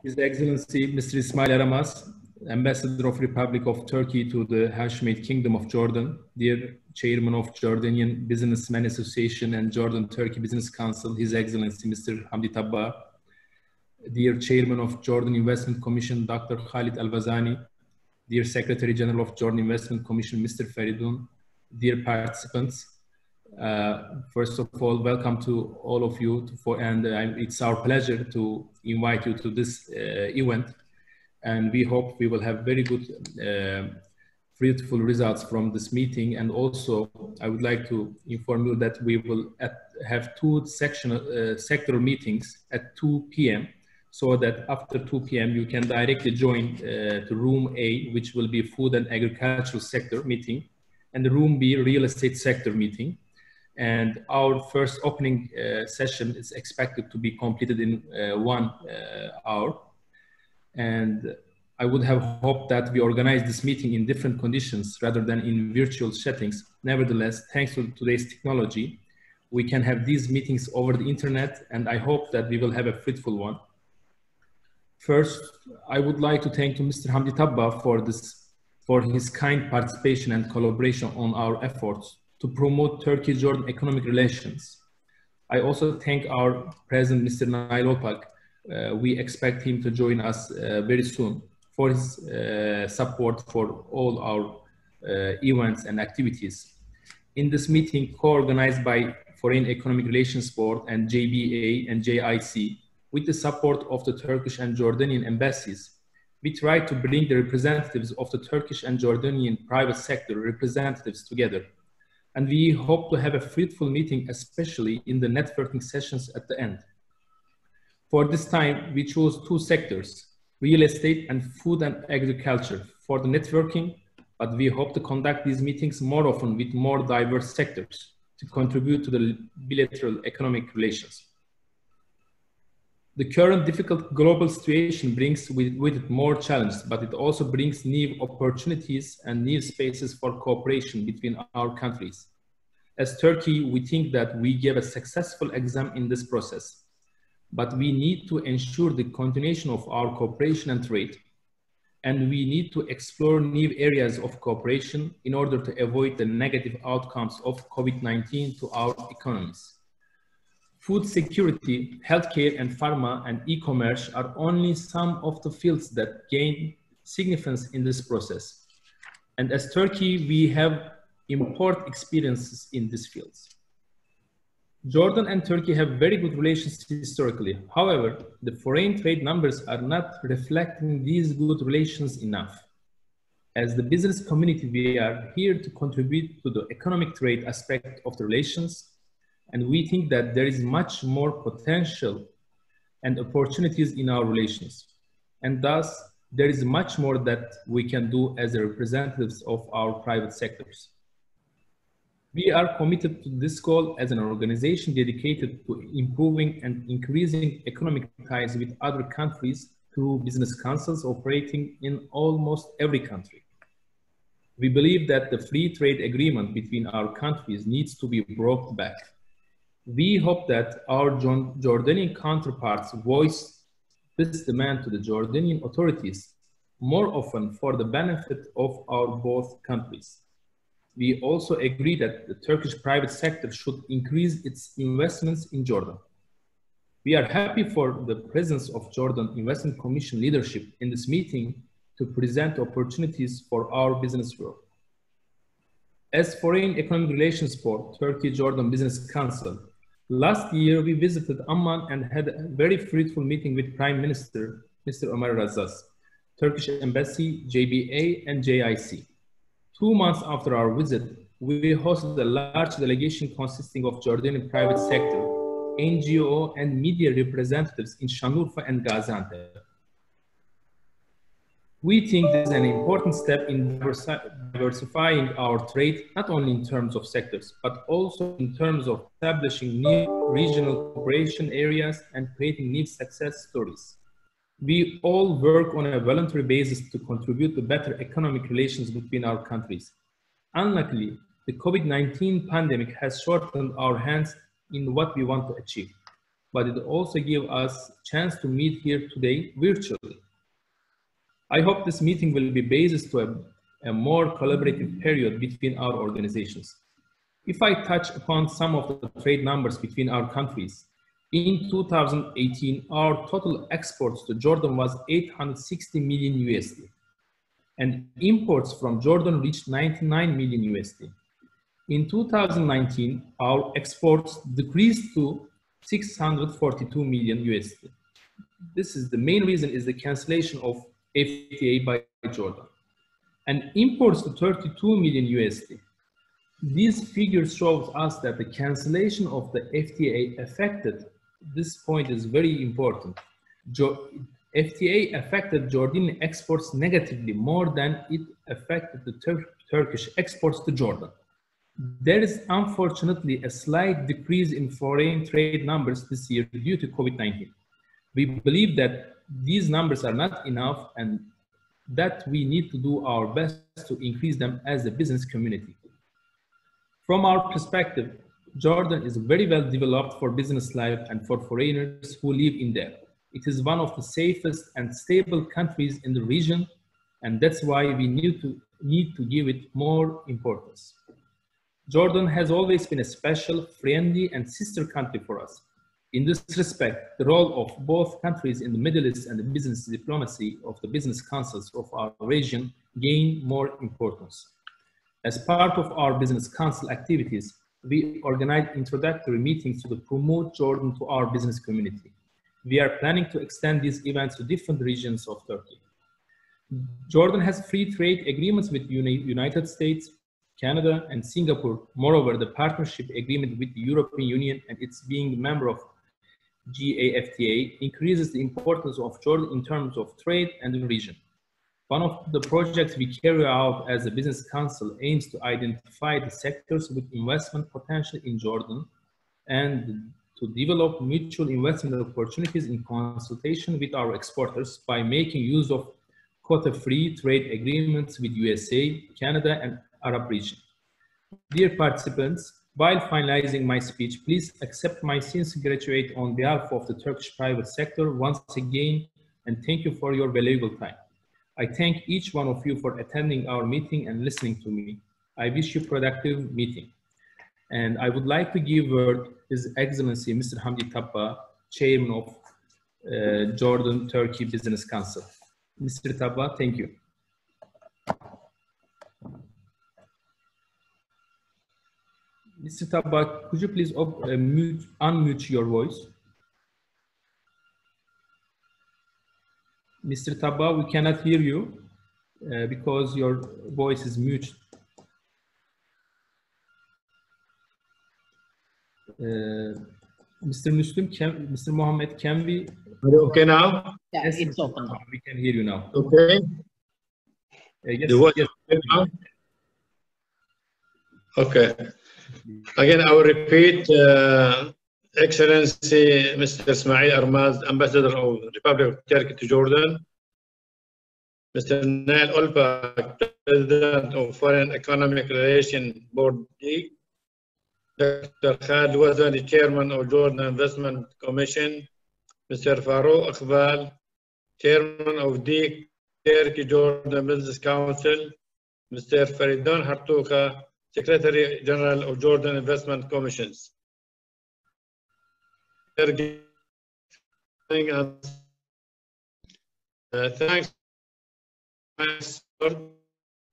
His Excellency Mr. Ismail Aramaz, Ambassador of Republic of Turkey to the Hashemite Kingdom of Jordan, dear Chairman of Jordanian Businessmen Association and Jordan-Turkey Business Council, His Excellency Mr. Hamdi Tabba, dear Chairman of Jordan Investment Commission, Dr. Khalid Al-Wazani, dear Secretary General of Jordan Investment Commission, Mr. Feridun, dear participants, first of all, welcome to all of you, it's our pleasure to invite you to this event, and we hope we will have very good, fruitful results from this meeting. And also, I would like to inform you that we will have two sectoral meetings at 2 p.m. so that after 2 p.m. you can directly join to Room A, which will be Food and Agricultural Sector meeting, and the Room B, Real Estate Sector meeting. And our first opening session is expected to be completed in 1 hour. And I would have hoped that we organize this meeting in different conditions rather than in virtual settings. Nevertheless, thanks to today's technology, we can have these meetings over the internet, and I hope that we will have a fruitful one. First, I would like to thank Mr. Hamdi Tabba for his kind participation and collaboration on our efforts to promote Turkey-Jordan economic relations. I also thank our President, Mr. Nail Opak. We expect him to join us very soon for his support for all our events and activities. In this meeting, co-organized by Foreign Economic Relations Board and JBA and JIC, with the support of the Turkish and Jordanian embassies, we try to bring the representatives of the Turkish and Jordanian private sector representatives together. And we hope to have a fruitful meeting, especially in the networking sessions at the end. For this time, we chose two sectors, real estate and food and agriculture, for the networking, but we hope to conduct these meetings more often with more diverse sectors to contribute to the bilateral economic relations. The current difficult global situation brings with it more challenges, but it also brings new opportunities and new spaces for cooperation between our countries. As Turkey, we think that we gave a successful exam in this process, but we need to ensure the continuation of our cooperation and trade, and we need to explore new areas of cooperation in order to avoid the negative outcomes of COVID-19 to our economies. Food security, healthcare, and pharma and e-commerce are only some of the fields that gain significance in this process. And as Turkey, we have important experiences in these fields. Jordan and Turkey have very good relations historically. However, the foreign trade numbers are not reflecting these good relations enough. As the business community, we are here to contribute to the economic trade aspect of the relations, and we think that there is much more potential and opportunities in our relations. And thus, there is much more that we can do as the representatives of our private sectors. We are committed to this goal as an organization dedicated to improving and increasing economic ties with other countries through business councils operating in almost every country. We believe that the free trade agreement between our countries needs to be brought back. We hope that our Jordanian counterparts voice this demand to the Jordanian authorities more often for the benefit of our both countries. We also agree that the Turkish private sector should increase its investments in Jordan. We are happy for the presence of Jordan Investment Commission leadership in this meeting to present opportunities for our business growth. As Foreign Economic Relations Board, Turkey-Jordan Business Council, last year we visited Amman and had a very fruitful meeting with Prime Minister, Mr. Ömer Razas, Turkish Embassy, JBA, and JIC. 2 months after our visit, we hosted a large delegation consisting of Jordanian private sector, NGO, and media representatives in Şanlıurfa and Gaziantep. We think this is an important step in diversifying our trade, not only in terms of sectors, but also in terms of establishing new regional cooperation areas and creating new success stories. We all work on a voluntary basis to contribute to better economic relations between our countries. Unluckily, the COVID-19 pandemic has shortened our hands in what we want to achieve. but it also gives us a chance to meet here today virtually. I hope this meeting will be basis to a more collaborative period between our organizations. If I touch upon some of the trade numbers between our countries, in 2018, our total exports to Jordan was 860 million USD, and imports from Jordan reached 99 million USD. In 2019, our exports decreased to 642 million USD. This is the main reason is the cancellation of FTA by Jordan. And imports to 32 million USD. These figures show us that the cancellation of the FTA affected, this point is very important. FTA affected Jordanian exports negatively more than it affected the Turkish exports to Jordan. There is unfortunately a slight decrease in foreign trade numbers this year due to COVID-19. We believe that these numbers are not enough and that we need to do our best to increase them as a business community. From our perspective, Jordan is very well developed for business life and for foreigners who live in there. It is one of the safest and stable countries in the region, and that's why we need to give it more importance. Jordan has always been a special, friendly, and sister country for us. In this respect, the role of both countries in the Middle East and the business diplomacy of the business councils of our region gain more importance. As part of our business council activities, we organize introductory meetings to promote Jordan to our business community. We are planning to extend these events to different regions of Turkey. Jordan has free trade agreements with the United States, Canada, and Singapore. Moreover, the partnership agreement with the European Union and its being a member of GAFTA increases the importance of Jordan in terms of trade and the region. One of the projects we carry out as a business council aims to identify the sectors with investment potential in Jordan and to develop mutual investment opportunities in consultation with our exporters by making use of quota-free trade agreements with USA, Canada, and Arab region. Dear participants, while finalizing my speech, please accept my sincere gratitude on behalf of the Turkish private sector once again, and thank you for your valuable time. I thank each one of you for attending our meeting and listening to me. I wish you a productive meeting. And I would like to give word His Excellency Mr. Hamdi Tabba, Chairman of Jordan-Turkey Business Council. Mr. Tabba, thank you. Mr. Tabba, could you please unmute your voice? Mr. Tabba, we cannot hear you because your voice is muted. Mr. Muslim, Mr. Mohammed, can we? Are you okay now? Yeah, yes, it's open. We can hear you now. Okay. Yes, The voice yes. is now? Okay. Again, I will repeat, Excellency Mr. Ismail Armaz, Ambassador of the Republic of Turkey to Jordan, Mr. Nail Olpak, President of Foreign Economic Relations Board DEİK, Dr. Khalid Wazani, Chairman of Jordan Investment Commission, Mr. Farouk Iqbal, Chairman of DEİK Turkey Jordan Business Council, Mr. Faridun Hartouka, Secretary General of Jordan Investment Commissions. Thanks,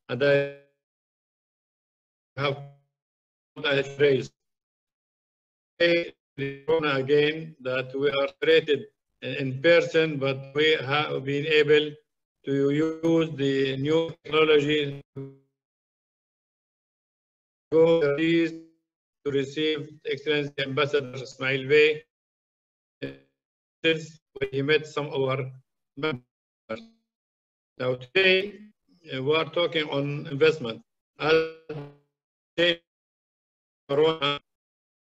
and I have raised again that we are created in person, but we have been able to use the new technology to receive Excellency Ambassador Ismail Bey. He met some of our members. Now today we are talking on investment.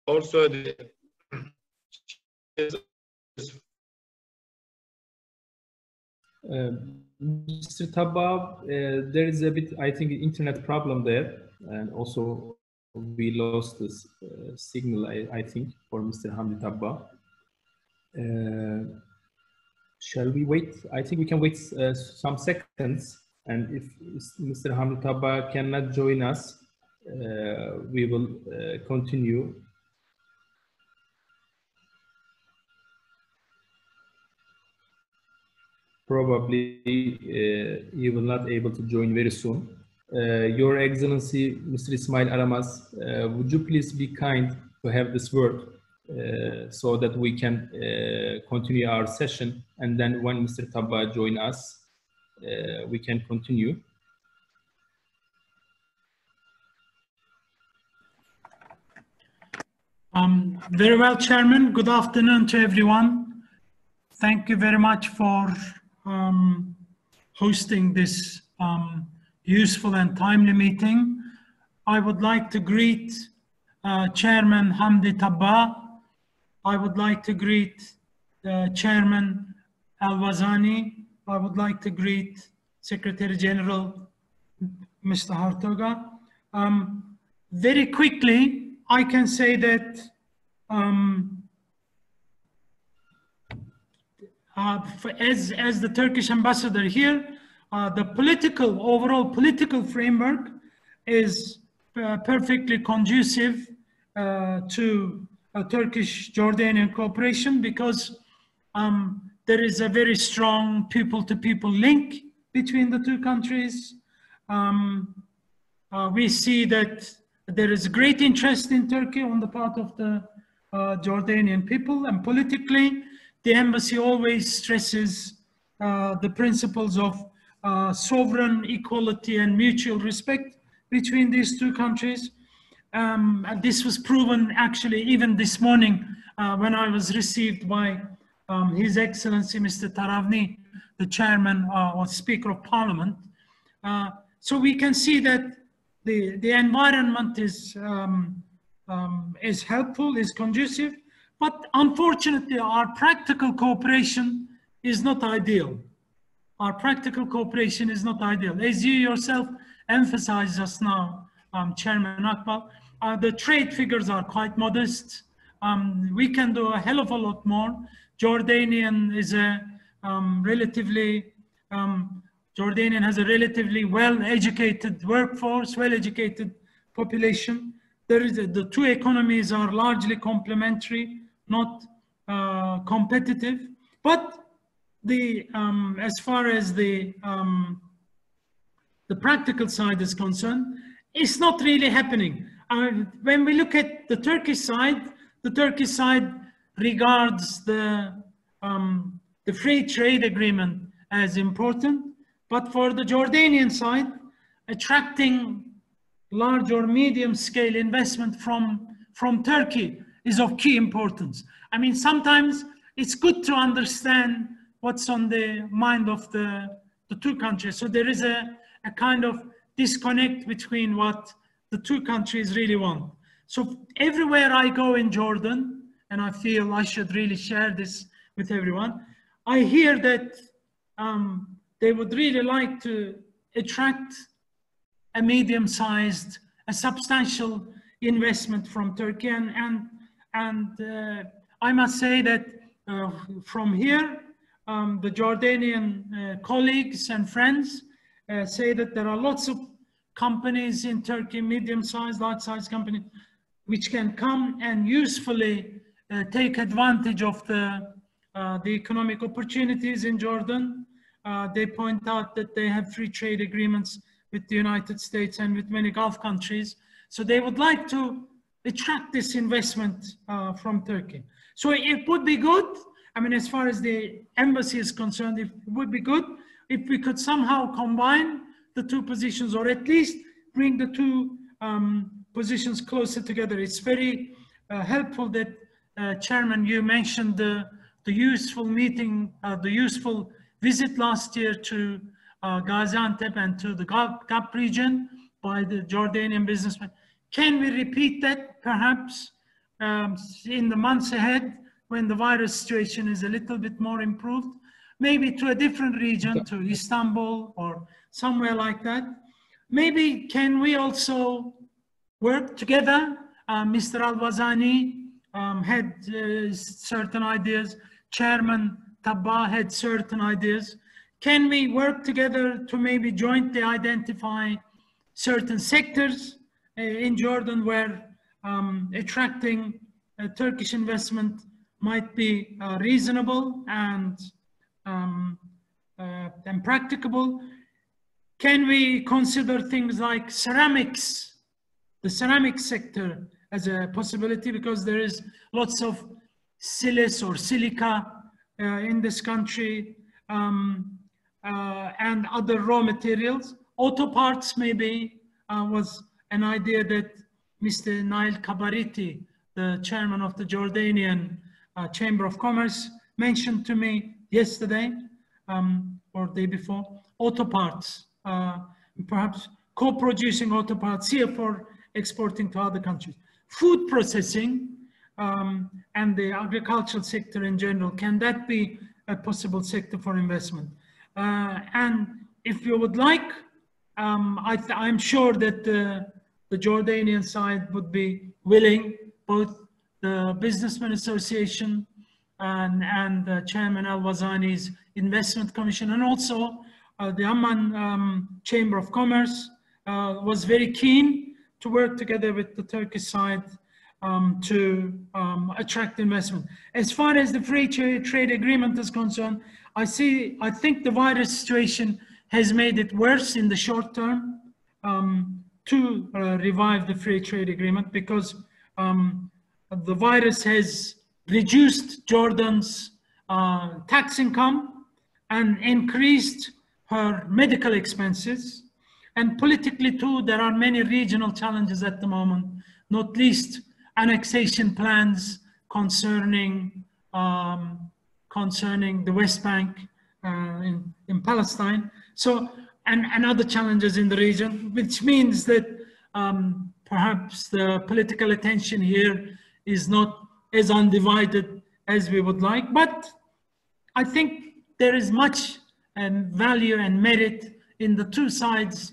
Also the Mr. Tabba, there is a bit, I think, internet problem there, and also we lost this signal, I think, for Mr. Hamdi Tabba. Shall we wait? I think we can wait some seconds, and if Mr. Hamdi Tabba cannot join us, we will continue. Probably he will not able to join very soon. Your Excellency, Mr. Ismail Aramaz, would you please be kind to have this word so that we can continue our session, and then when Mr. Tabba join us, we can continue. Very well, Chairman. Good afternoon to everyone. Thank you very much for hosting this useful and timely meeting. I would like to greet Chairman Hamdi Tabba. I would like to greet Chairman Al-Wazani. I would like to greet Secretary General Mr. Hartoga. Very quickly, I can say that as the Turkish ambassador here, the overall political framework is perfectly conducive to Turkish-Jordanian cooperation, because there is a very strong people-to-people link between the two countries. We see that there is great interest in Turkey on the part of the Jordanian people, and politically, the embassy always stresses the principles of sovereign equality and mutual respect between these two countries. And this was proven actually even this morning when I was received by His Excellency Mr. Taravni, the Chairman or Speaker of Parliament. So we can see that the environment is helpful, is conducive, but unfortunately our practical cooperation is not ideal. Our practical cooperation is not ideal. As you yourself emphasized just now, Chairman Akbal, the trade figures are quite modest. We can do a hell of a lot more. Jordanian is a Jordanian has a relatively well-educated workforce, well-educated population. The two economies are largely complementary, not competitive. But as far as the practical side is concerned, it's not really happening. When we look at the Turkish side regards the free trade agreement as important. But for the Jordanian side, attracting large or medium scale investment from Turkey is of key importance. I mean, sometimes it's good to understand what's on the mind of the two countries. So there is a kind of disconnect between what the two countries really want. So everywhere I go in Jordan, and I feel I should really share this with everyone, I hear that they would really like to attract a medium-sized, a substantial investment from Turkey. And I must say that from here, the Jordanian colleagues and friends say that there are lots of companies in Turkey, medium-sized, large-sized companies, which can come and usefully take advantage of the economic opportunities in Jordan. They point out that they have free trade agreements with the United States and with many Gulf countries. So they would like to attract this investment from Turkey. So it would be good, I mean, as far as the embassy is concerned, it would be good if we could somehow combine the two positions, or at least bring the two positions closer together. It's very helpful that, Chairman, you mentioned the useful meeting, the useful visit last year to Gaziantep and to the Gulf region by the Jordanian businessmen. Can we repeat that perhaps in the months ahead when the virus situation is a little bit more improved? Maybe to a different region, to Istanbul or somewhere like that. Maybe can we also work together? Mr. Al-Wazani had certain ideas Chairman Tabba had certain ideas. Can we work together to maybe jointly identify certain sectors in Jordan where attracting Turkish investment might be reasonable and practicable? Can we consider things like ceramics, the ceramic sector, as a possibility, because there is lots of silice or silica in this country, and other raw materials. Auto parts maybe was an idea that Mr. Nail Kabariti, the chairman of the Jordanian Chamber of Commerce, mentioned to me yesterday or day before. Auto parts, perhaps co-producing auto parts here for exporting to other countries. Food processing and the agricultural sector in general, can that be a possible sector for investment? And if you would like, I'm sure that the Jordanian side would be willing, both the Businessmen Association and Chairman Al-Wazani's Investment Commission, and also the Amman Chamber of Commerce was very keen to work together with the Turkish side to attract investment. As far as the free trade agreement is concerned, I think the virus situation has made it worse in the short term to revive the free trade agreement, because the virus has reduced Jordan's tax income and increased her medical expenses. And politically too, there are many regional challenges at the moment, not least annexation plans concerning the West Bank in Palestine. So, and other challenges in the region, which means that perhaps the political attention here is not as undivided as we would like. But I think there is much value and merit in the two sides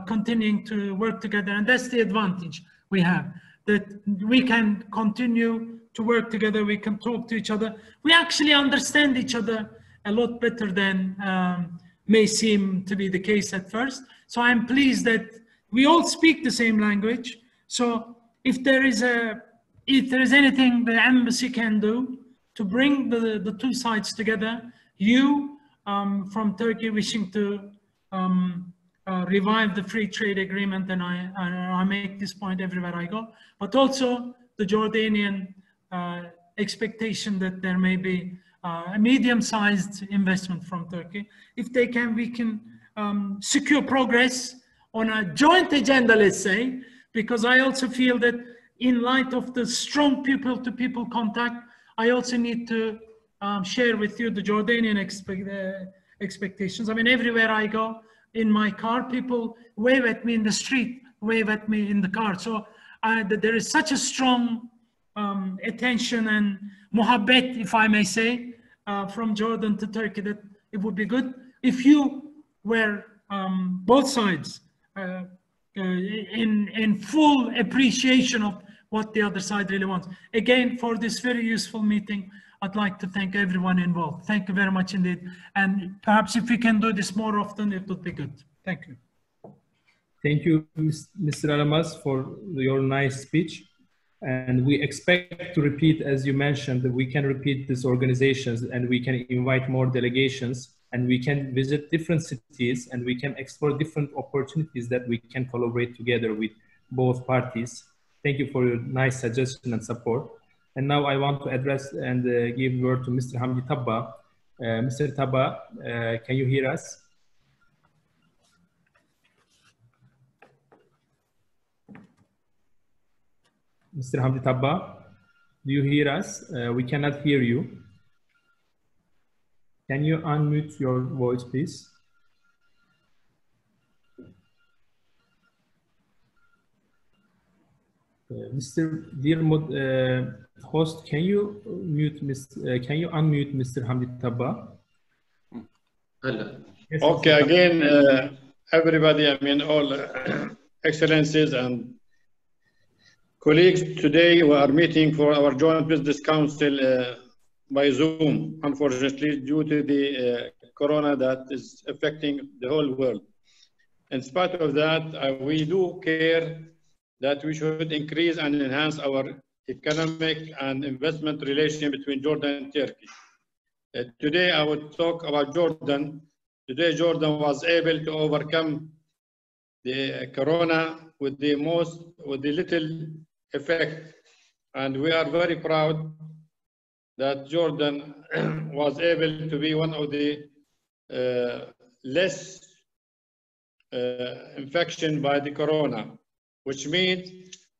continuing to work together. And that's the advantage we have, that we can continue to work together, we can talk to each other. We actually understand each other a lot better than may seem to be the case at first. So I'm pleased that we all speak the same language. So if there is anything the embassy can do to bring the two sides together, you from Turkey wishing to revive the free trade agreement, and I make this point everywhere I go, but also the Jordanian expectation that there may be a medium-sized investment from Turkey. If they can, we can secure progress on a joint agenda, let's say, because I also feel that in light of the strong people-to-people contact, I also need to share with you the Jordanian expectations. I mean, everywhere I go in my car, people wave at me in the street, wave at me in the car. So there is such a strong attention and muhabbet, if I may say, from Jordan to Turkey, that it would be good if you were both sides in full appreciation of what the other side really wants. Again, for this very useful meeting, I'd like to thank everyone involved. Thank you very much indeed. And perhaps if we can do this more often, it would be good. Thank you. Thank you, Mr. Alamaz, for your nice speech. And we expect to repeat, as you mentioned, that we can repeat these organizations and we can invite more delegations and we can visit different cities and we can explore different opportunities that we can collaborate together with both parties. Thank you for your nice suggestion and support. And now I want to address and give word to Mr. Hamdi Tabba. Mr. Tabba, can you hear us? Mr. Hamdi Tabba, do you hear us? We cannot hear you. Can you unmute your voice, please? Mr. Dear host, can you unmute Mr. Hamdi Tabba? Yes, okay, again, everybody, I mean, all excellencies and colleagues, today we are meeting for our Joint Business Council by Zoom, unfortunately, due to the corona that is affecting the whole world. In spite of that, we do care that we should increase and enhance our economic and investment relation between Jordan and Turkey. Today, I would talk about Jordan. Today, Jordan was able to overcome the corona with the little effect. And we are very proud that Jordan was able to be one of the less infection by the corona, which means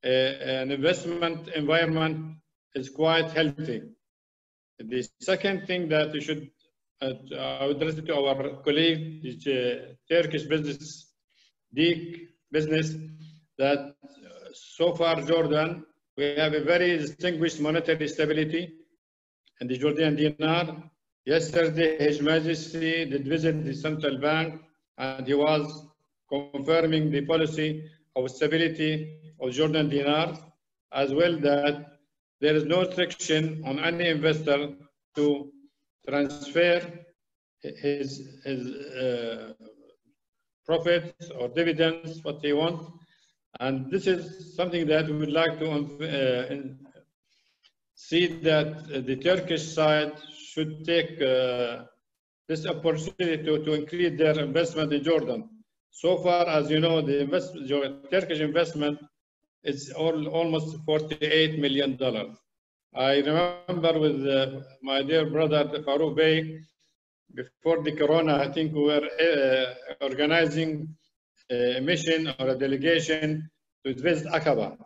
an investment environment is quite healthy. The second thing that we should address to our colleague, the Turkish business, DEİK business, that so far Jordan, we have a very distinguished monetary stability in the Jordanian dinar. Yesterday, His Majesty did visit the central bank and he was confirming the policy of stability of Jordan dinar, as well that there is no restriction on any investor to transfer his profits or dividends, what they want. And this is something that we would like to see that the Turkish side should take this opportunity to increase their investment in Jordan. So far, as you know, the Turkish investment is almost $48 million. I remember with my dear brother Farouk Bey, before the corona, I think we were organizing a mission or a delegation to visit Aqaba.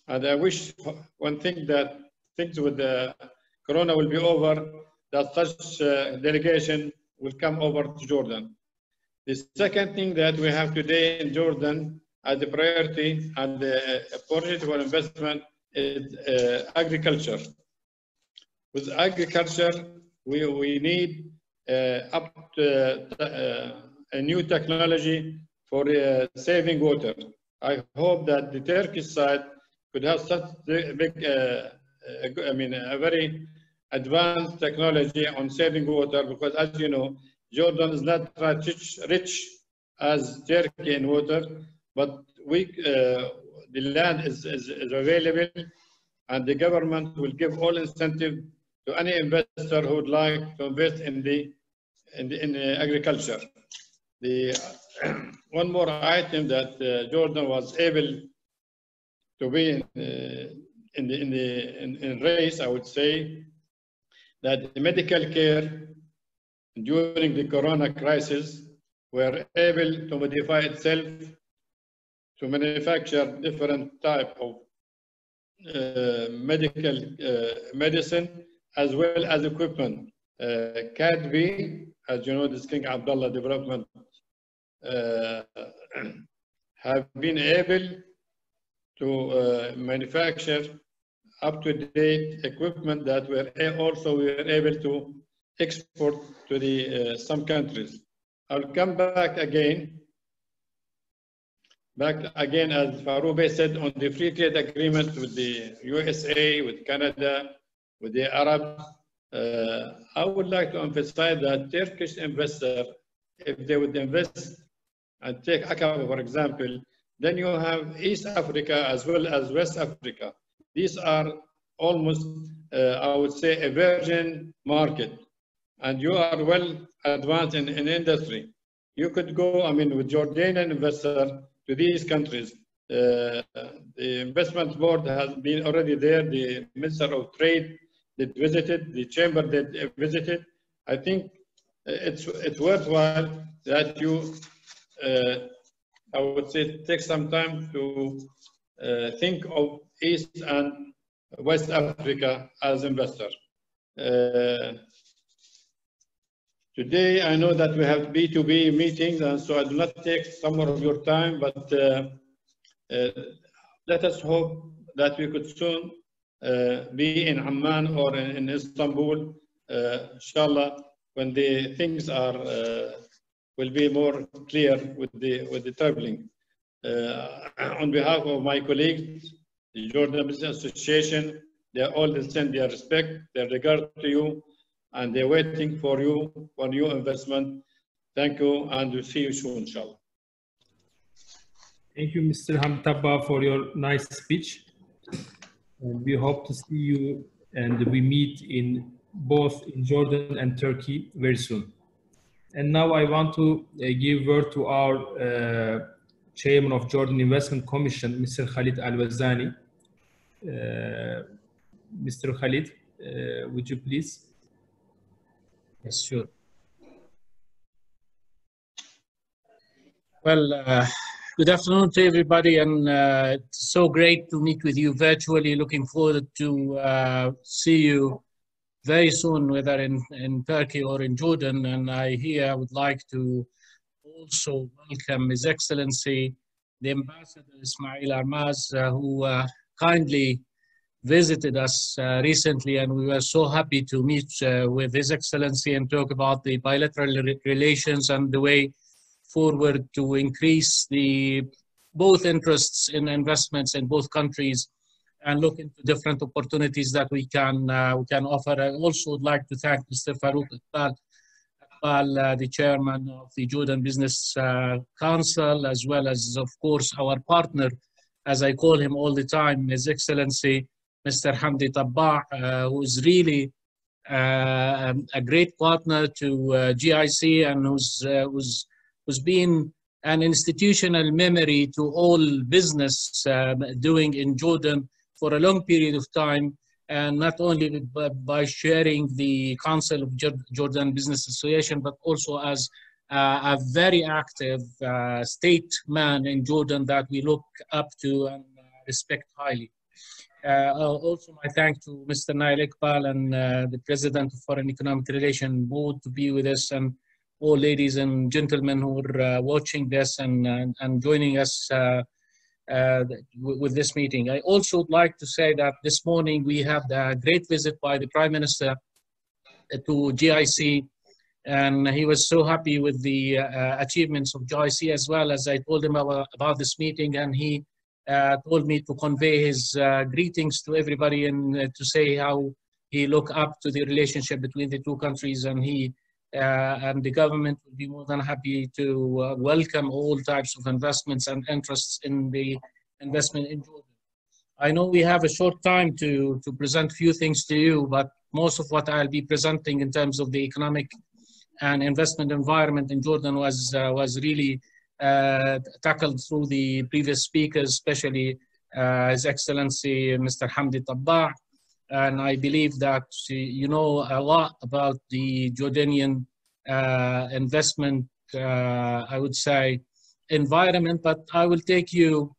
And I wish one thing that things with the corona will be over, that such delegation will come over to Jordan. The second thing that we have today in Jordan as a priority and the opportunity for investment is agriculture. With agriculture, we need a new technology for saving water. I hope that the Turkish side could have such a very advanced technology on saving water, because as you know, Jordan is not rich as Turkey in water, but the land is available, and the government will give all incentive to any investor who would like to invest in agriculture. The one more item that Jordan was able to be in race, I would say, that the medical care during the corona crisis were able to modify itself to manufacture different type of medical medicine as well as equipment. CAD-B, as you know, this King Abdullah development have been able to manufacture up-to-date equipment that we were able to export to the some countries. I'll come back again as Farouk Bey said, on the free trade agreement with the USA, with Canada, with the Arabs. I would like to emphasize that Turkish investor, if they would invest and take Aqaba, for example, then you have East Africa as well as West Africa. These are almost, I would say, a virgin market. And you are well advanced in industry. You could go, with Jordanian investor to these countries. The investment board has been already there. The Minister of Trade did visited. The Chamber did visited. I think it's worthwhile that you, I would say, take some time to think of East and West Africa as investors. Today, I know that we have B2B meetings, and so I do not take some more of your time, but let us hope that we could soon be in Amman or in Istanbul, inshallah, when the things are will be more clear with the traveling. On behalf of my colleagues, the Jordan Business Association, They all send their respect, their regard to you, and they're waiting for you for new investment. Thank you, and we'll see you soon, inshallah. Thank you, Mr. Hamid Tabba, for your nice speech. And we hope to see you and we meet in both in Jordan and Turkey very soon. And now I want to give word to our Chairman of Jordan Investment Commission, Mr. Khalid Al-Wazani. Mr. Khalid, would you please? Yes, sure. Well, good afternoon to everybody, and it's so great to meet with you virtually. Looking forward to see you very soon, whether in Turkey or in Jordan. And I would like to also welcome His Excellency, the Ambassador Ismail Armaz, who kindly visited us recently, and we were so happy to meet with His Excellency and talk about the bilateral relations and the way forward to increase both interests in investments in both countries and look into different opportunities that we can offer. I also would like to thank Mr. Farouk Iqbal, the chairman of the Jordan Business Council, as well as, of course, our partner, as I call him all the time, His Excellency Mr. Hamdi Tabba, who is really a great partner to GIC and who's been an institutional memory to all business doing in Jordan for a long period of time, and not only by sharing the Council of Jordan Business Association, but also as a very active statesman in Jordan that we look up to and respect highly. Also, my thanks to Mr. Nail Iqbal and the President of Foreign Economic Relations Board to be with us, and all ladies and gentlemen who are watching this and joining us with this meeting. I also would like to say that this morning we had a great visit by the Prime Minister to GIC, and he was so happy with the achievements of GIC, as well as I told him about this meeting, and he told me to convey his greetings to everybody and to say how he look up to the relationship between the two countries, and he and the government will be more than happy to welcome all types of investments and interests in the investment in Jordan. I know we have a short time to present a few things to you, but most of what I'll be presenting in terms of the economic and investment environment in Jordan was really tackled through the previous speakers, especially His Excellency Mr. Hamdi Tabba. And I believe that you know a lot about the Jordanian investment, I would say, environment, but I will take you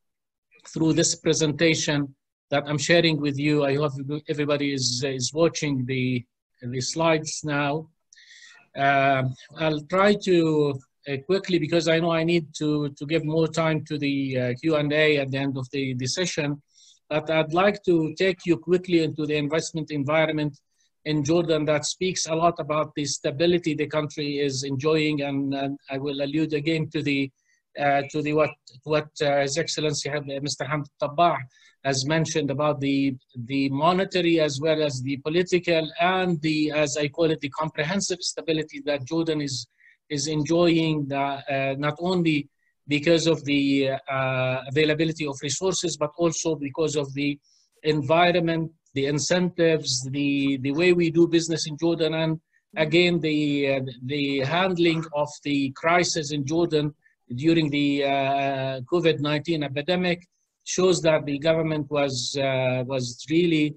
through this presentation that I'm sharing with you. I hope everybody is watching the slides now. I'll try to quickly, because I know I need to give more time to the Q&A at the end of the session. But I'd like to take you quickly into the investment environment in Jordan that speaks a lot about the stability the country is enjoying, and I will allude again to what His Excellency Mr. Hamdi Tabba has mentioned about the monetary as well as the political and the, as I call it, the comprehensive stability that Jordan is enjoying, not only because of the availability of resources, but also because of the environment, the incentives, the way we do business in Jordan, and again the handling of the crisis in Jordan during the COVID-19 epidemic shows that the government was really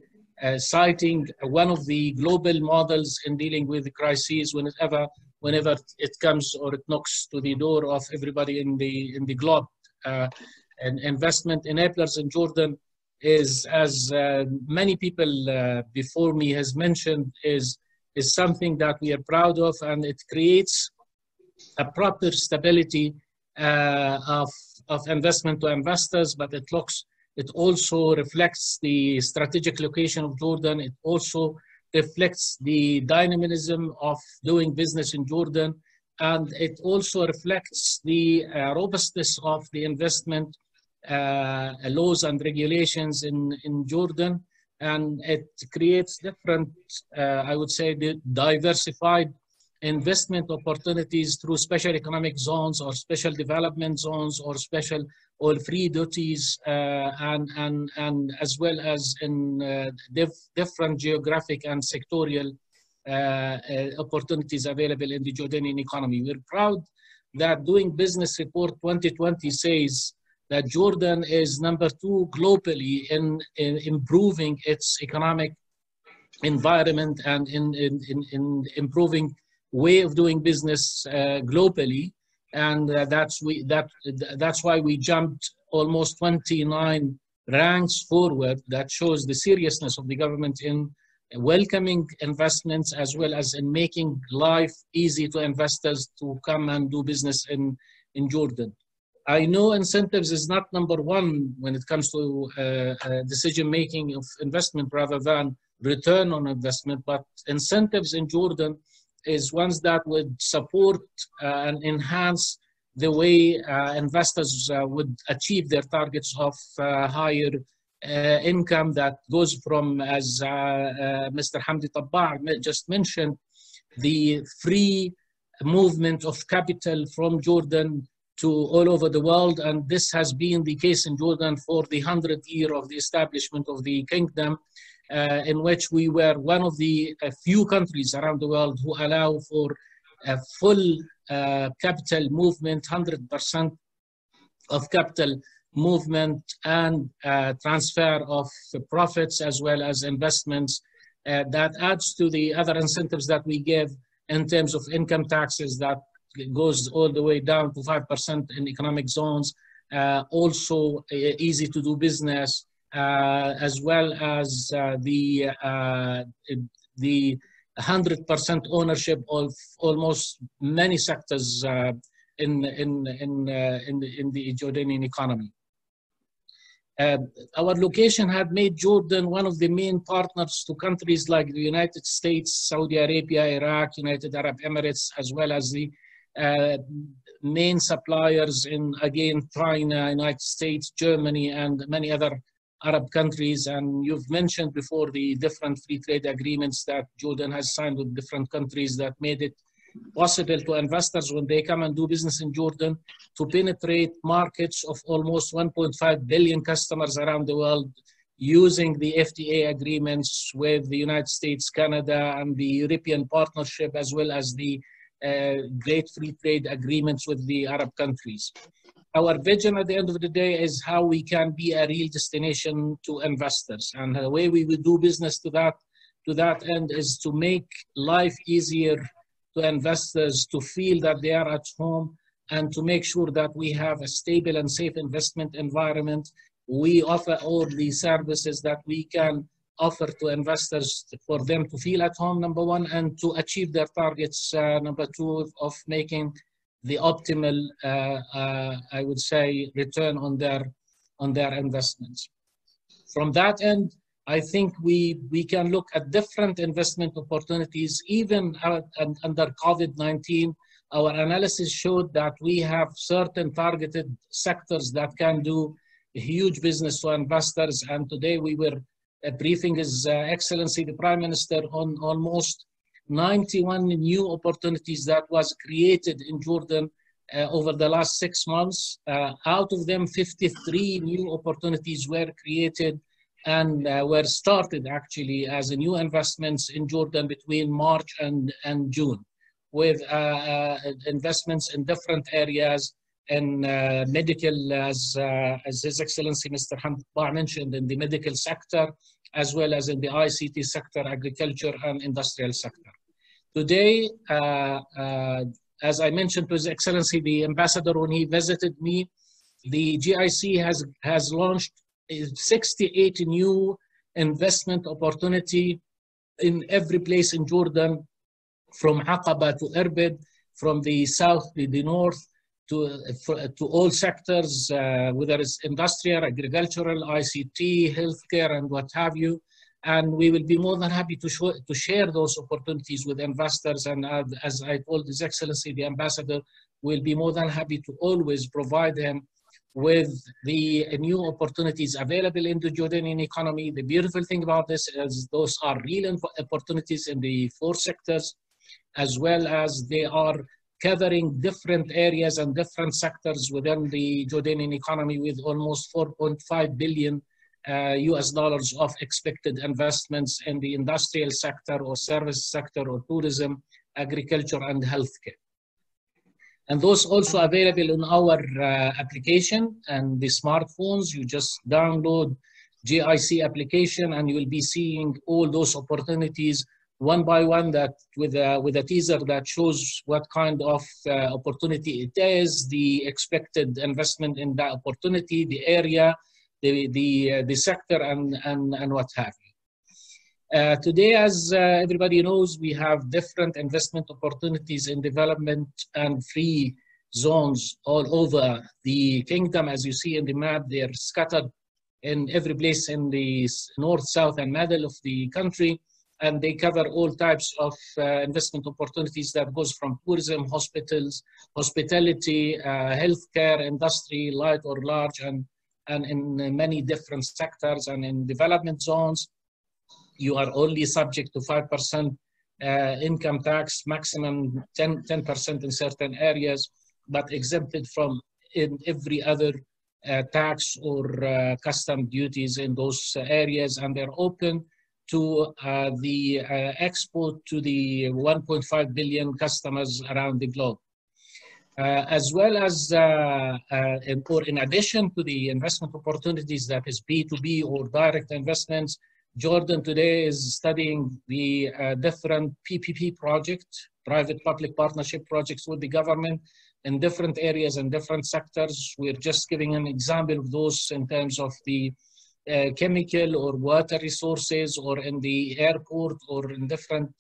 citing one of the global models in dealing with the crises whenever it comes or it knocks to the door of everybody in the globe. And investment enablers in Jordan is, as many people before me has mentioned, is something that we are proud of, and it creates a proper stability of investment to investors, but it also reflects the strategic location of Jordan. It also reflects the dynamism of doing business in Jordan, and it also reflects the robustness of the investment laws and regulations in Jordan, and it creates different, I would say, the diversified investment opportunities through special economic zones or special development zones or special oil-free duties, and as well as in different geographic and sectorial opportunities available in the Jordanian economy. We're proud that Doing Business Report 2020 says that Jordan is #2 globally in improving its economic environment and in improving way of doing business globally, and that's why we jumped almost 29 ranks forward. That shows the seriousness of the government in welcoming investments as well as in making life easy to investors to come and do business in Jordan. I know incentives is not #1 when it comes to decision making of investment rather than return on investment, but incentives in Jordan is ones that would support and enhance the way investors would achieve their targets of higher income that goes from, as Mr. Hamdi Tabbar just mentioned, the free movement of capital from Jordan to all over the world. And this has been the case in Jordan for the 100th year of the establishment of the kingdom, in which we were one of the few countries around the world who allow for a full capital movement, 100% of capital movement and transfer of profits as well as investments. That adds to the other incentives that we give in terms of income taxes that goes all the way down to 5% in economic zones. Also easy to do business, as well as the 100% ownership of almost many sectors in the Jordanian economy. Our location had made Jordan one of the main partners to countries like the United States, Saudi Arabia, Iraq, United Arab Emirates, as well as the main suppliers in, again, China, United States, Germany, and many other Arab countries. And you've mentioned before the different free trade agreements that Jordan has signed with different countries that made it possible to investors when they come and do business in Jordan to penetrate markets of almost 1.5 billion customers around the world using the FTA agreements with the United States, Canada, and the European Partnership, as well as the great free trade agreements with the Arab countries. Our vision at the end of the day is how we can be a real destination to investors. And the way we will do business to that end is to make life easier to investors to feel that they are at home and to make sure that we have a stable and safe investment environment. We offer all the services that we can offer to investors for them to feel at home, #1, and to achieve their targets, #2, of making the optimal, I would say, return on their investments. From that end, I think we can look at different investment opportunities, even under COVID-19. Our analysis showed that we have certain targeted sectors that can do huge business to investors. And today we were briefing His Excellency the Prime Minister on almost 91 new opportunities that was created in Jordan over the last 6 months. Out of them, 53 new opportunities were created and were started actually as new investments in Jordan between March and June, with investments in different areas, in medical, as His Excellency Mr. Hamdi mentioned, in the medical sector, as well as in the ICT sector, agriculture and industrial sector. Today, as I mentioned to His Excellency the Ambassador when he visited me, the GIC has launched 68 new investment opportunity in every place in Jordan, from Aqaba to Irbid, from the south to the north, to all sectors, whether it's industrial, agricultural, ICT, healthcare, and what have you. And we will be more than happy to share those opportunities with investors. And as I told His Excellency the Ambassador, we'll be more than happy to always provide him with the new opportunities available in the Jordanian economy. The beautiful thing about this is those are real opportunities in the 4 sectors, as well as they are covering different areas and different sectors within the Jordanian economy, with almost 4.5 billion US dollars of expected investments in the industrial sector or service sector or tourism, agriculture, and healthcare. And those also available in our application and the smartphones. You just download GIC application and you will be seeing all those opportunities one by one, that with a teaser that shows what kind of opportunity it is, the expected investment in that opportunity, the area, the sector, and what have you. Today, as everybody knows, we have different investment opportunities in development and free zones all over the kingdom. As you see in the map, they're scattered in every place in the north, south, and middle of the country. And they cover all types of investment opportunities that goes from tourism, hospitals, hospitality, healthcare, industry, light or large, and in many different sectors. And in development zones, you are only subject to 5% income tax, maximum 10% in certain areas, but exempted from in every other tax or custom duties in those areas. And they're open to the export to the 1.5 billion customers around the globe. As well as, in addition to the investment opportunities that is B2B or direct investments, Jordan today is studying the different PPP projects, private-public partnership projects with the government in different areas and different sectors. We're just giving an example of those in terms of the chemical or water resources, or in the airport, or in different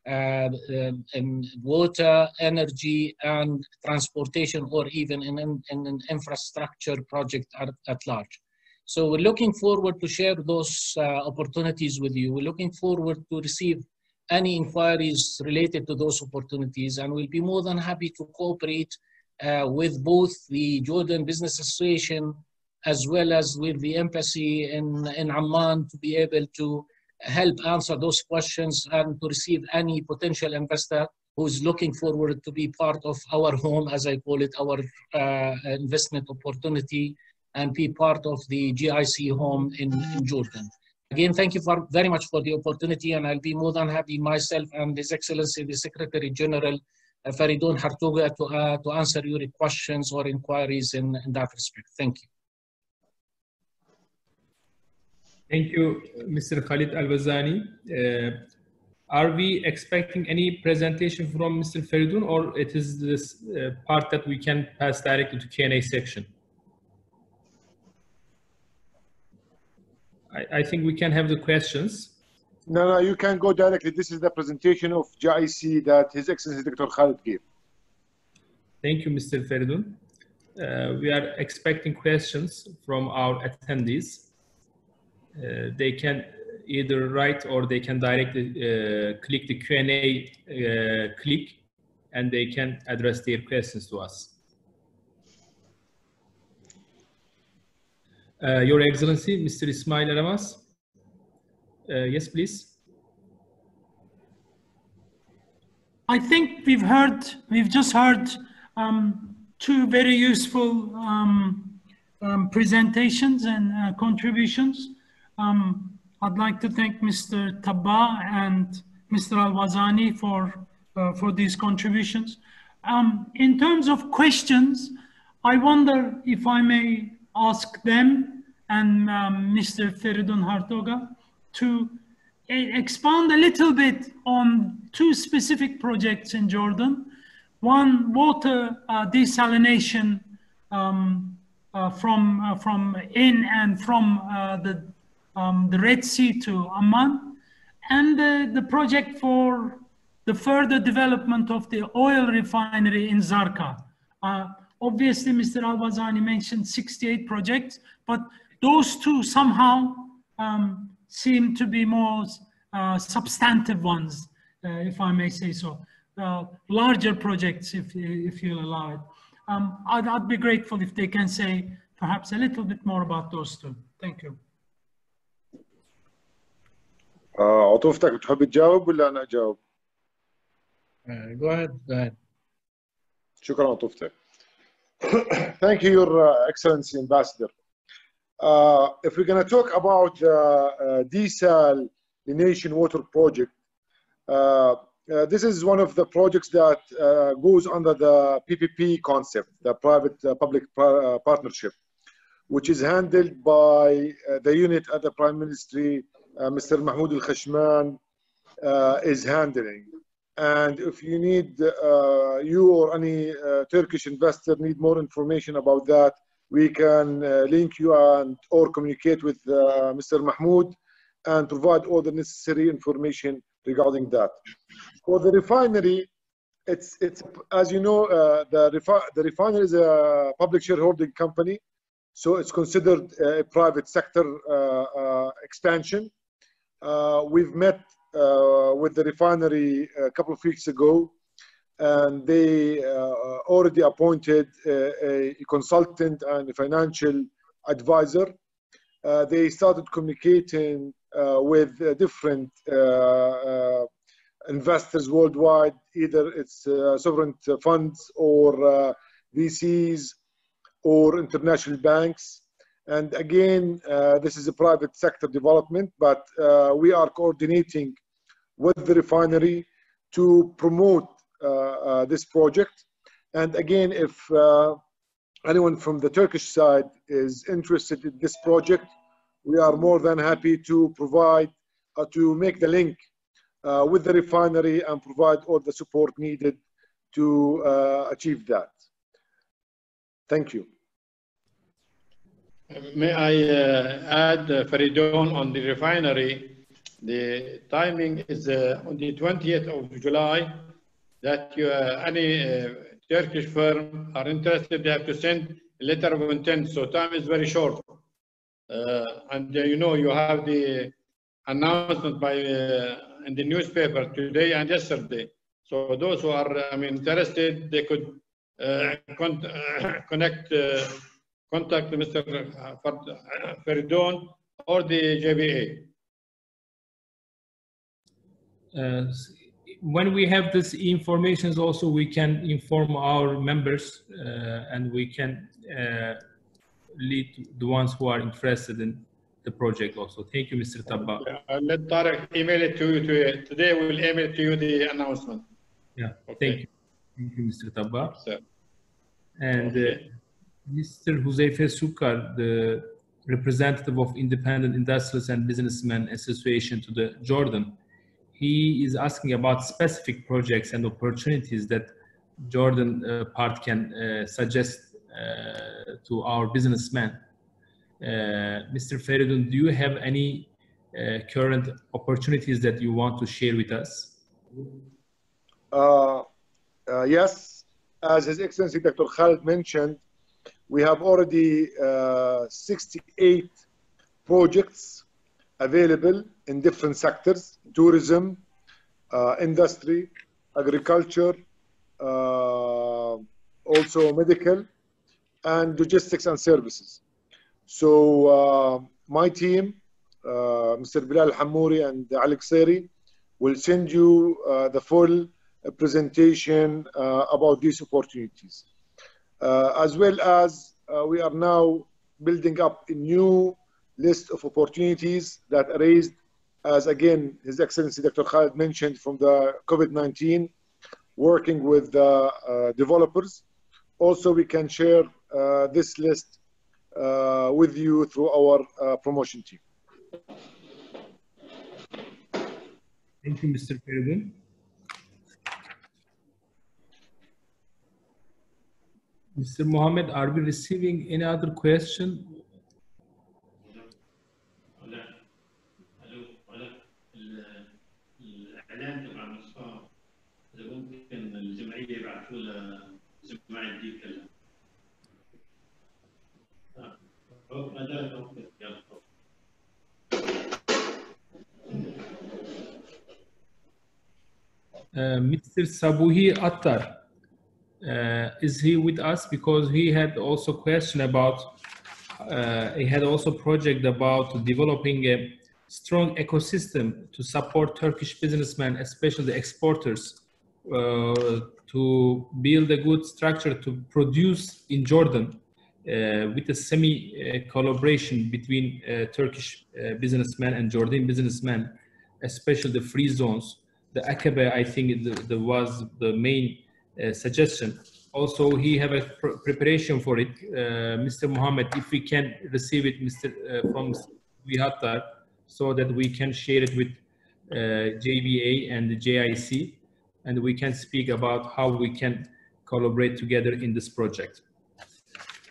in water, energy, and transportation, or even in an infrastructure project at large. So we're looking forward to share those opportunities with you. We're looking forward to receive any inquiries related to those opportunities, and we'll be more than happy to cooperate with both the Jordan Business Association as well as with the embassy in Amman, to be able to help answer those questions and to receive any potential investor who is looking forward to be part of our home, as I call it, our investment opportunity, and be part of the GIC home in Jordan. Again, thank you very much for the opportunity, and I'll be more than happy myself and His Excellency the Secretary General Faridun Hartoga to answer your questions or inquiries in that respect. Thank you. Thank you, Mr. Khalid Al-Wazani. Are we expecting any presentation from Mr. Faridun, or it is this part that we can pass directly to Q&A section? I think we can have the questions. No, you can go directly. This is the presentation of GIC that His Excellency Dr. Khalid gave. Thank you, Mr. Faridun. We are expecting questions from our attendees. They can either write or they can directly click the Q&A click, and they can address their questions to us. Your Excellency, Mr. Ismail Aramaz. Yes, please. I think we've just heard two very useful presentations and contributions. I'd like to thank Mr. Tabba and Mr. Al-Wazani for these contributions. In terms of questions, I wonder if I may ask them and Mr. Faridun Hartoga to expand a little bit on two specific projects in Jordan. One, water desalination from in and from the Red Sea to Amman, and the project for the further development of the oil refinery in Zarqa. Obviously, Mr. Al-Wazani mentioned 68 projects, but those two somehow seem to be more substantive ones, if I may say so. Larger projects, if you'll allow it. I'd be grateful if they can say perhaps a little bit more about those two. Thank you. عطوفتك بتحب تجاوب ولا أنا أجاوب؟ Go ahead. Go ahead. شكرا عطوفتك. Thank you, Your Excellency, Ambassador. If we're going to talk about the desalination water project, this is one of the projects that goes under the PPP concept, the private-public partnership, which is handled by the unit at the Prime Ministry, Mr. Mahmoud Al-Khashman is handling. And if you need, you or any Turkish investor need more information about that, we can link you and or communicate with Mr. Mahmoud and provide all the necessary information regarding that. For the refinery, it's as you know, the refinery is a public shareholding company, so it's considered a private sector expansion. We've met with the refinery a couple of weeks ago, and they already appointed a consultant and a financial advisor. They started communicating with different investors worldwide, either it's sovereign funds or VCs or international banks. And again, this is a private sector development, but we are coordinating with the refinery to promote this project. And again, if anyone from the Turkish side is interested in this project, we are more than happy to provide, to make the link with the refinery and provide all the support needed to achieve that. Thank you. May I add, Faridun, on the refinery, the timing is on the 20th of July, that any Turkish firm are interested, they have to send a letter of intent, so time is very short. And you know, you have the announcement by in the newspaper today and yesterday. So those who are interested, they could contact Mr. Faridun or the JBA. When we have this information, also we can inform our members and we can lead the ones who are interested in the project also. Thank you, Mr. Tabba. Let Tarek email it to you today. We'll email to you the announcement. Yeah, okay. Thank you. Thank you, Mr. Tabba. Sir. And Mr. Huzeyfe Sukar, the representative of Independent Industrialists and Businessmen Association to the Jordan, he is asking about specific projects and opportunities that Jordan part can suggest to our businessmen. Mr. Feridun, do you have any current opportunities that you want to share with us? Yes, as His Excellency Dr. Khalid mentioned, we have already 68 projects available in different sectors: tourism, industry, agriculture, also medical, and logistics and services. So my team, Mr. Bilal Hammouri and Alex Seri, will send you the full presentation about these opportunities. As well as we are now building up a new list of opportunities that are raised, as again His Excellency Dr. Khalid mentioned, from the COVID-19, working with the developers. Also, we can share this list with you through our promotion team. Thank you, Mr. Feridun. Mr. Mohammed, are we receiving any other question? Mr. Sabuhi Attar, is he with us? Because he had also question about he had also a project about developing a strong ecosystem to support Turkish businessmen, especially the exporters, to build a good structure to produce in Jordan with a semi-collaboration between Turkish businessmen and Jordanian businessmen, especially the free zones. The Aqaba, I think, was the main suggestion. Also, he have a preparation for it. Mr. Mohammed, if we can receive it, from Vihattar, so that we can share it with JBA and the JIC, and we can speak about how we can collaborate together in this project.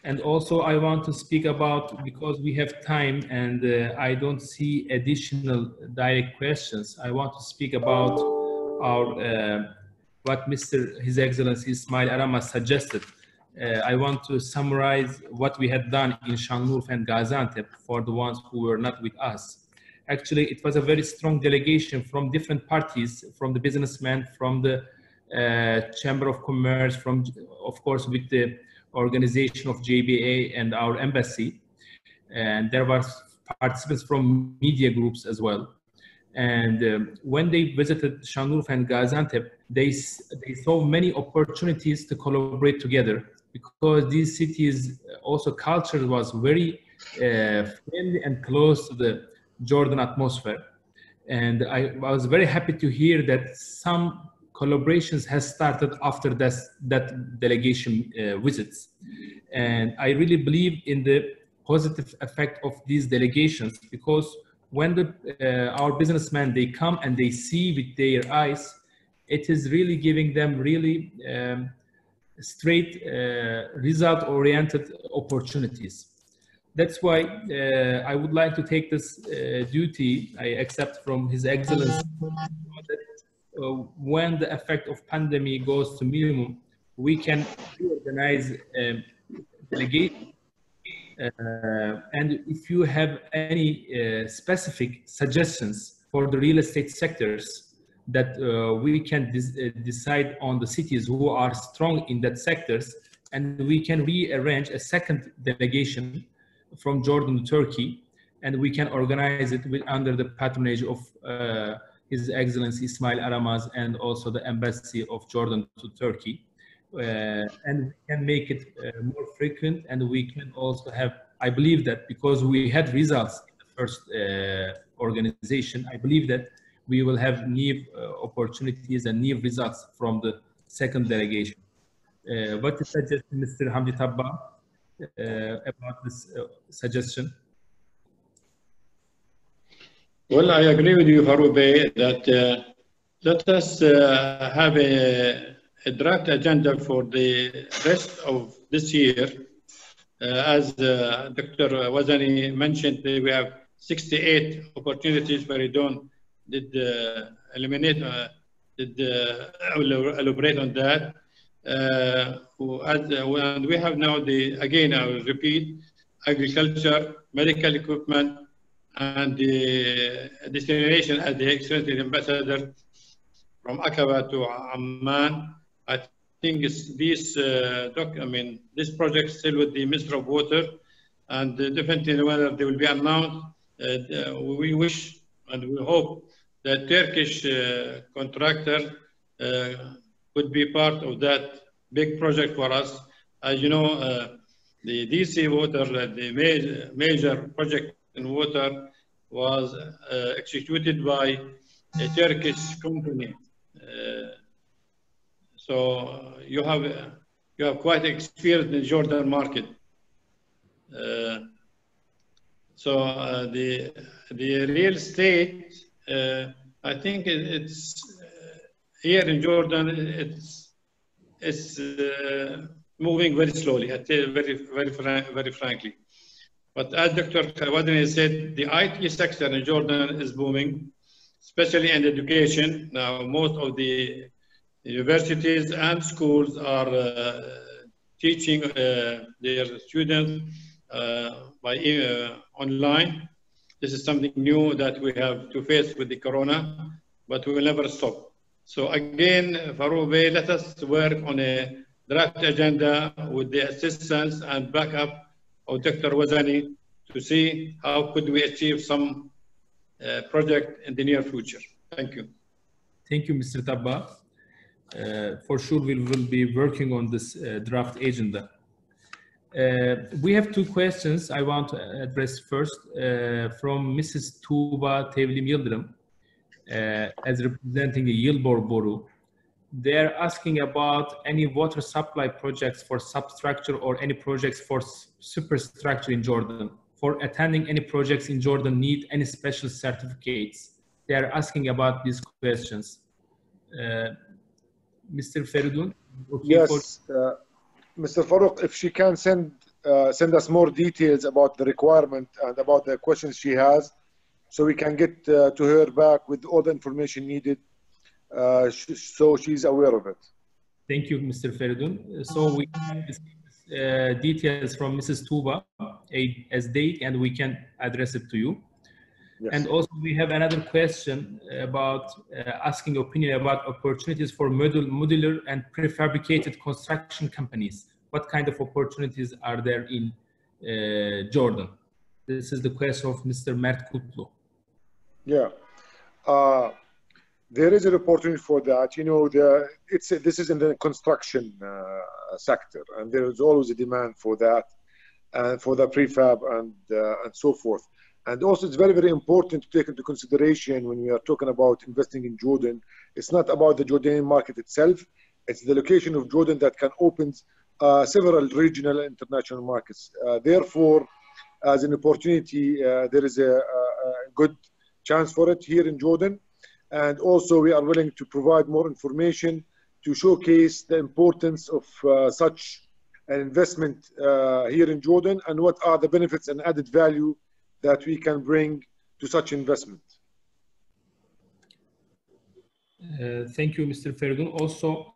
And also I want to speak about, because we have time and I don't see additional direct questions, I want to speak about our what His Excellency Ismail Aramaz suggested. I want to summarize what we had done in Şanlıurfa and Gaziantep for the ones who were not with us. Actually, it was a very strong delegation from different parties, from the businessmen, from the Chamber of Commerce, from, of course, with the organization of JBA and our embassy. And there were participants from media groups as well. And when they visited Şanlıurfa and Gaziantep, they saw many opportunities to collaborate together, because these cities also culture was very friendly and close to the Jordan atmosphere. And I was very happy to hear that some collaborations has started after that delegation visits. And I really believe in the positive effect of these delegations, because when our businessmen, they come and they see with their eyes, it is really giving them really straight result-oriented opportunities. That's why I would like to take this duty I accept from His Excellency, that when the effect of pandemic goes to minimum, we can organize delegation. And if you have any specific suggestions for the real estate sectors that we can decide on the cities who are strong in that sectors, and we can rearrange a second delegation from Jordan to Turkey, and we can organize it under the patronage of His Excellency Ismail Aramaz and also the Embassy of Jordan to Turkey. And we can make it more frequent, and we can also have, I believe that because we had results in the first organization, I believe that we will have new opportunities and new results from the second delegation. What is suggested, Mr. Hamdi Tabba, about this suggestion? Well, I agree with you, Farouk Bey, that let us have a draft agenda for the rest of this year. As Dr. Wazani mentioned, we have 68 opportunities where Redon did eliminate, elaborate on that. And we have now again, I will repeat, agriculture, medical equipment, and the destination as the Excellency Ambassador from Aqaba to Amman. I think this project still with the Minister of Water, and definitely whether they will be announced. We wish and we hope that Turkish contractor could be part of that big project for us. As you know, the DC water, the major project in water, was executed by a Turkish company. So you have quite experience in the Jordan market. So the real estate, I think it's here in Jordan. It's moving very slowly. Very frankly. But as Dr. Wadani said, the IT sector in Jordan is booming, especially in education. Now, most of the universities and schools are teaching their students by online. This is something new that we have to face with the corona, but we will never stop. So again, Farouk Bey, let us work on a draft agenda with the assistance and backup أو دكتور وزني to see how could we achieve some project in the near future. Thank you. Thank you, Mr. Tabba. For sure, we will be working on this draft agenda. We have two questions I want to address first from Mrs. Tuğba Tevlim Yıldırım, as representing a Yılbor Boru. They're asking about any water supply projects for substructure or any projects for superstructure in Jordan. For attending any projects in Jordan need any special certificates. They're asking about these questions. Mr. Feridun? Okay, yes, Mr. Farouk, if she can send us more details about the requirement and about the questions she has, so we can get to her back with all the information needed, so she's aware of it. Thank you, Mr. Feridun. So we can receive details from Mrs. Tuğba as DEİK, and we can address it to you. Yes. And also we have another question about asking opinion about opportunities for modular and prefabricated construction companies. What kind of opportunities are there in Jordan? This is the question of Mr. Mert Kutlu. Yeah, there is an opportunity for that. You know, this is in the construction sector, and there is always a demand for that, and for the prefab and so forth. And also, it's very, very important to take into consideration when we are talking about investing in Jordan. It's not about the Jordanian market itself. It's the location of Jordan that can open several regional and international markets. Therefore, as an opportunity, there is a good chance for it here in Jordan. And also, we are willing to provide more information to showcase the importance of such an investment here in Jordan, and what are the benefits and added value that we can bring to such investment. Thank you, Mr. Feridun. Also,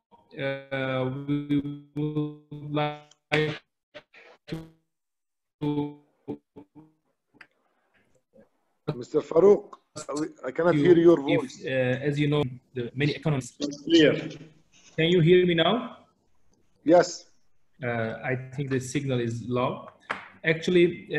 we would like to... Mr. Farouk, I cannot hear your voice. As you know, the many economists... Clear. Can you hear me now? Yes. I think the signal is low. Actually,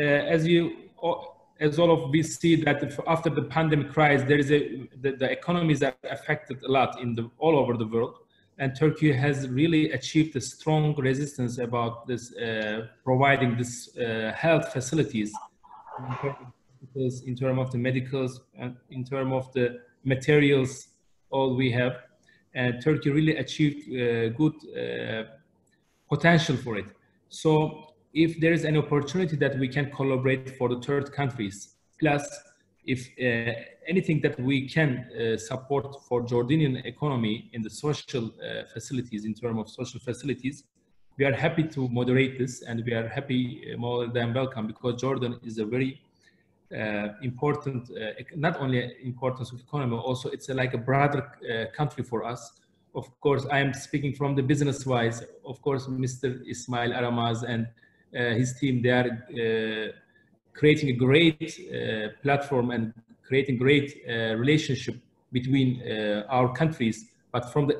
as all of we see that after the pandemic crisis, there is the economies are affected a lot all over the world, and Turkey has really achieved a strong resistance about this providing this health facilities in terms of the medicals and in terms of the materials. All we have, and Turkey really achieved good potential for it. So, if there is an opportunity that we can collaborate for the third countries, plus if anything that we can support for Jordanian economy in the social facilities, in terms of social facilities, we are happy to moderate this, and we are happy, more than welcome, because Jordan is a very important, not only importance of economy, also it's like a broader country for us. Of course, I am speaking from the business wise. Of course, Mr. Ismail Aramaz and his team, they are creating a great platform and creating great relationship between our countries. But from the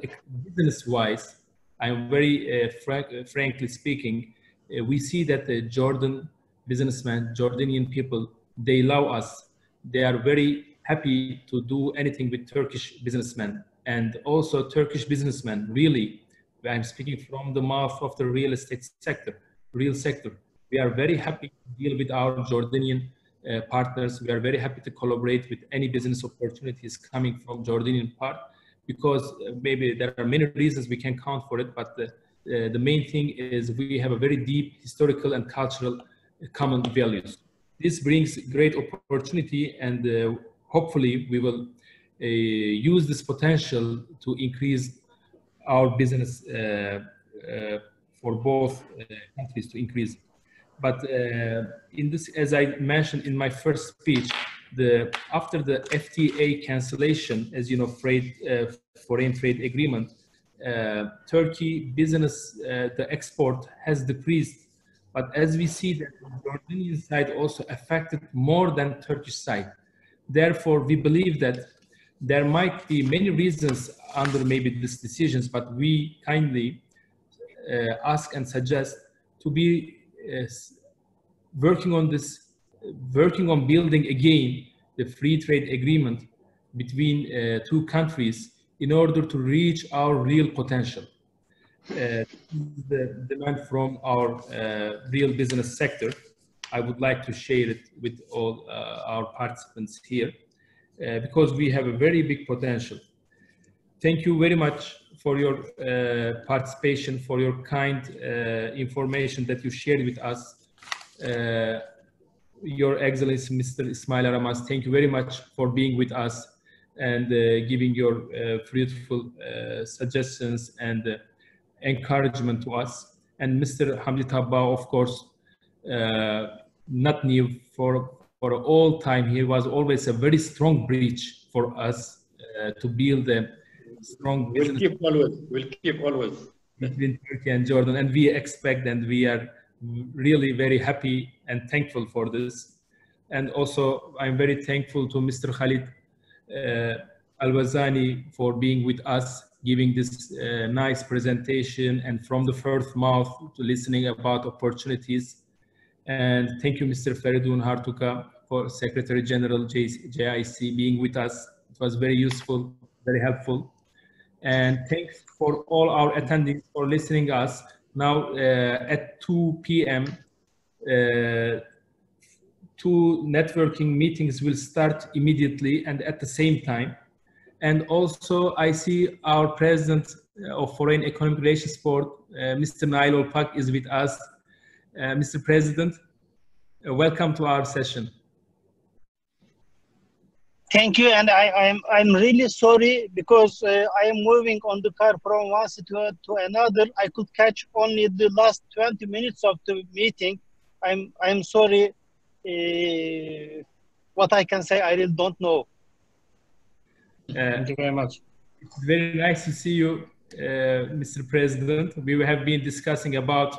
business-wise, I am very frankly speaking, we see that the Jordan businessmen, Jordanian people, they love us. They are very happy to do anything with Turkish businessmen, and also Turkish businessmen. Really, I'm speaking from the mouth of the real estate sector. Real sector. We are very happy to deal with our Jordanian partners. We are very happy to collaborate with any business opportunities coming from Jordanian part, because maybe there are many reasons we can count for it, but the main thing is we have a very deep historical and cultural common values. This brings great opportunity, and hopefully we will use this potential to increase our business for both countries to increase. But in this, as I mentioned in my first speech, after the FTA cancellation, as you know, foreign trade agreement, Turkey business, the export has decreased. But as we see that the Jordanian side also affected more than Turkish side. Therefore, we believe that there might be many reasons under maybe these decisions, but we kindly ask and suggest to be working on building again the free trade agreement between two countries in order to reach our real potential. The demand from our real business sector. I would like to share it with all our participants here because we have a very big potential. Thank you very much for your participation, for your kind information that you shared with us. Your Excellency, Mr. Ismail Aramaz, thank you very much for being with us and giving your fruitful suggestions and encouragement to us. And Mr. Hamdi Tabba, of course, not new for all time. He was always a very strong bridge for us to build a strong business. We'll keep always between Turkey and Jordan, and we expect and we are really very happy and thankful for this. And also, I'm very thankful to Mr. Khalid Al-Wazani for being with us, giving this nice presentation and from the first mouth to listening about opportunities. And thank you, Mr. Feridun Hartuka, for Secretary General JIC being with us. It was very useful, very helpful. And thanks for all our attendees for listening us. Now at 2 p.m., two networking meetings will start immediately and at the same time. And also I see our President of Foreign Economic Relations Board, Mr. Nail Olpak is with us. Mr. President, welcome to our session. Thank you, and I'm really sorry because I am moving on the car from one city to another. I could catch only the last 20 minutes of the meeting. I'm sorry. What I can say, I really don't know. Thank you very much. It's very nice to see you, Mr. President. We have been discussing about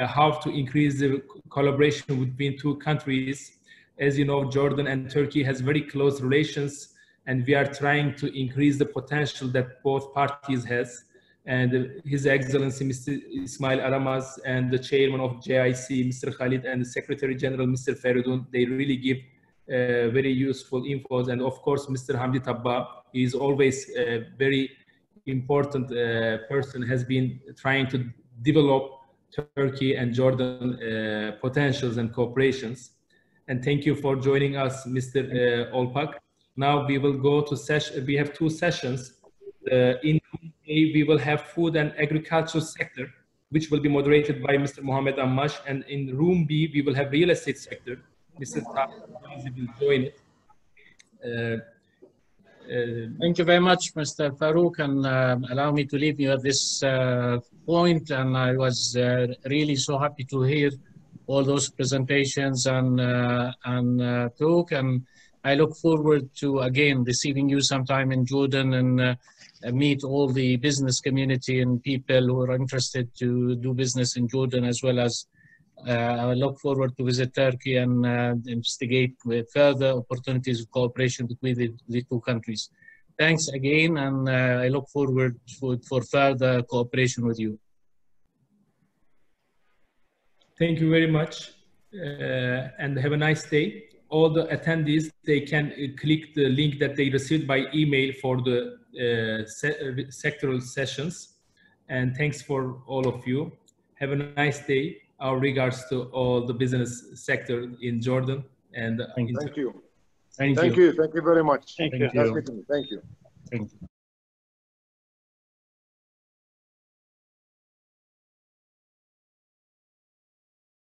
how to increase the collaboration between two countries. As you know, Jordan and Turkey has very close relations, and we are trying to increase the potential that both parties has. And His Excellency, Mr. Ismail Aramaz, and the Chairman of JIC, Mr. Khalid, and the Secretary General, Mr. Feridun, they really give very useful infos. And of course, Mr. Hamdi Tabba is always a very important person, has been trying to develop Turkey and Jordan potentials and cooperations. And thank you for joining us, Mr. Olpak. Now we will go to session. We have two sessions. In room A, we will have food and agriculture sector, which will be moderated by Mr. Mohammed Ammash. And in room B, we will have real estate sector. Mr. Tazi will join it. Thank you very much, Mr. Farouk, and allow me to leave you at this point. And I was really so happy to hear all those presentations and talk. And I look forward to, again, receiving you sometime in Jordan and meet all the business community and people who are interested to do business in Jordan, as well as I look forward to visit Turkey and investigate with further opportunities of cooperation between the two countries. Thanks again, and I look forward for further cooperation with you. Thank you very much, and have a nice day. All the attendees, they can click the link that they received by email for the sectoral sessions. And thanks for all of you. Have a nice day. Our regards to all the business sector in Jordan. And thank you. Thank you. Thank you very much. Thank you. Nice meeting you. Thank you. Thank you.